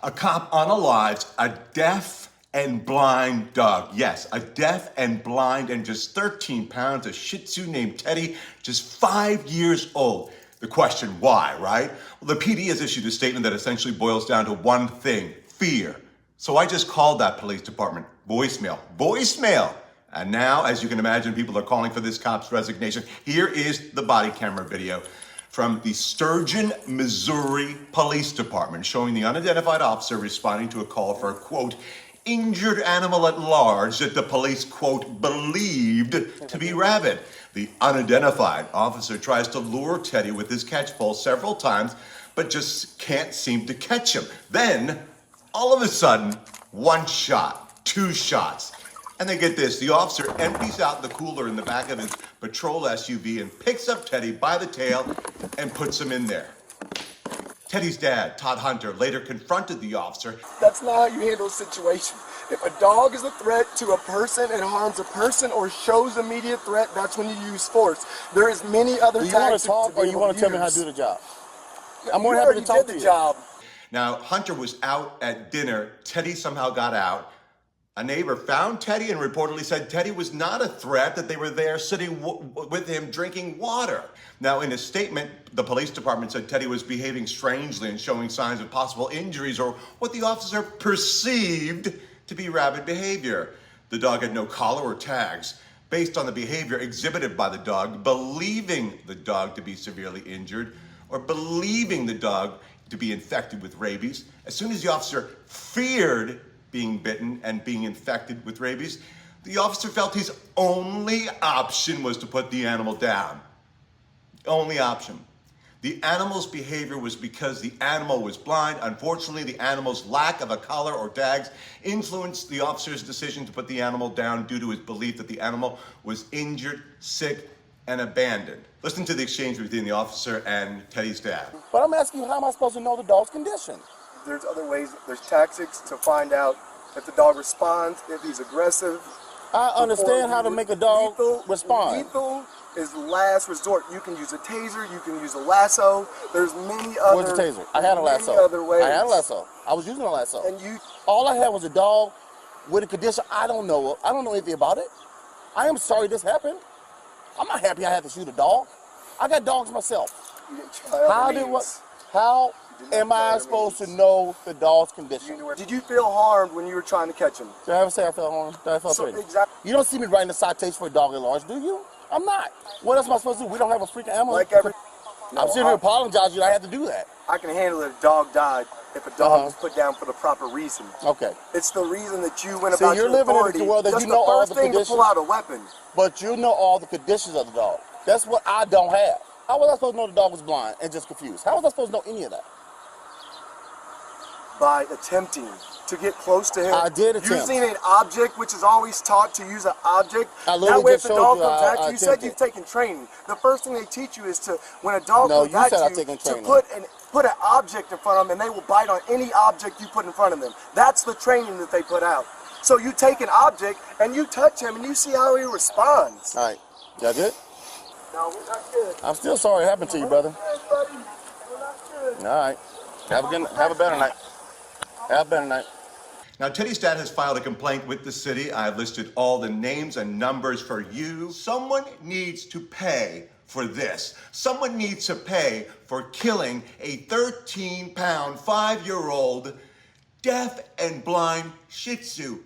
A cop unalives a deaf and blind dog. Yes, a deaf and blind and just 13 pounds, a Shih Tzu named Teddy, just 5 years old. The question, why, right? Well, the PD has issued a statement that essentially boils down to one thing: fear. So I just called that police department. Voicemail. And now, as you can imagine, people are calling for this cop's resignation. Here is the body camera video from the Sturgeon, Missouri Police Department, showing the unidentified officer responding to a call for a, quote, injured animal at large that the police, quote, believed to be rabid. The unidentified officer tries to lure Teddy with his catch pole several times, but just can't seem to catch him. Then, all of a sudden, one shot, two shots. And they get this, the officer empties out the cooler in the back of his patrol SUV and picks up Teddy by the tail and puts him in there. Teddy's dad, Todd Hunter, later confronted the officer. That's not how you handle a situation. If a dog is a threat to a person and harms a person or shows immediate threat, that's when you use force. There is many other tactics. Do you want to talk or you want to tell me how to do the job? I'm more You happy to already talk did to the you. job. Now, Hunter was out at dinner. Teddy somehow got out. A neighbor found Teddy and reportedly said Teddy was not a threat, that they were there sitting with him drinking water. Now, in a statement, the police department said Teddy was behaving strangely and showing signs of possible injuries or what the officer perceived to be rabid behavior. The dog had no collar or tags. Based on the behavior exhibited by the dog, believing the dog to be severely injured or believing the dog to be infected with rabies, as soon as the officer feared being bitten and being infected with rabies, the officer felt his only option was to put the animal down. Only option. The animal's behavior was because the animal was blind. Unfortunately, the animal's lack of a collar or tags influenced the officer's decision to put the animal down due to his belief that the animal was injured, sick, and abandoned. Listen to the exchange between the officer and Teddy's dad. But I'm asking you, how am I supposed to know the dog's condition? There's other ways, there's tactics to find out if the dog responds, if he's aggressive. I understand how to make a dog respond. Lethal is last resort. You can use a taser, you can use a lasso. There's many other. Where's the taser? I had a lasso. Many other ways. I had a lasso. I was using a lasso. And you. All I had was a dog with a condition I don't know. I don't know anything about it. I am sorry this happened. I'm not happy I had to shoot a dog. I got dogs myself. How am I supposed to know the dog's condition? Did you feel harmed when you were trying to catch him? Did I ever say I felt harmed? Did I feel threatened? Exactly. You don't see me writing a citation for a dog at large, do you? I'm not. What else am I supposed to do? We don't have a freaking animal. I'm sitting here apologizing. I had to do that. I can handle it if a dog died, if a dog was put down for the proper reason. Okay. It's the reason that you went about you're your living authority. in the world that Just you know the all first the thing conditions. to pull out a weapon. But you know all the conditions of the dog. That's what I don't have. How was I supposed to know the dog was blind and just confused? How was I supposed to know any of that? By attempting to get close to him. I did attempt. Using an object, which is always taught to use an object. I That way, if just the showed dog you comes I at you, you said you've taken training. The first thing they teach you is to, when a dog comes you said at I've you, taken to training. put an object in front of them, and they will bite on any object you put in front of them. That's the training that they put out. So you take an object and you touch him, and you see how he responds. All right. Y'all good? No, we're not good. I'm still sorry it happened to you, brother. Good, buddy. We're not good. All right. Have a better night. Have a better night. Now, Teddy's dad has filed a complaint with the city. I've listed all the names and numbers for you. Someone needs to pay for this. Someone needs to pay for killing a 13-pound, 5-year-old deaf and blind Shih Tzu.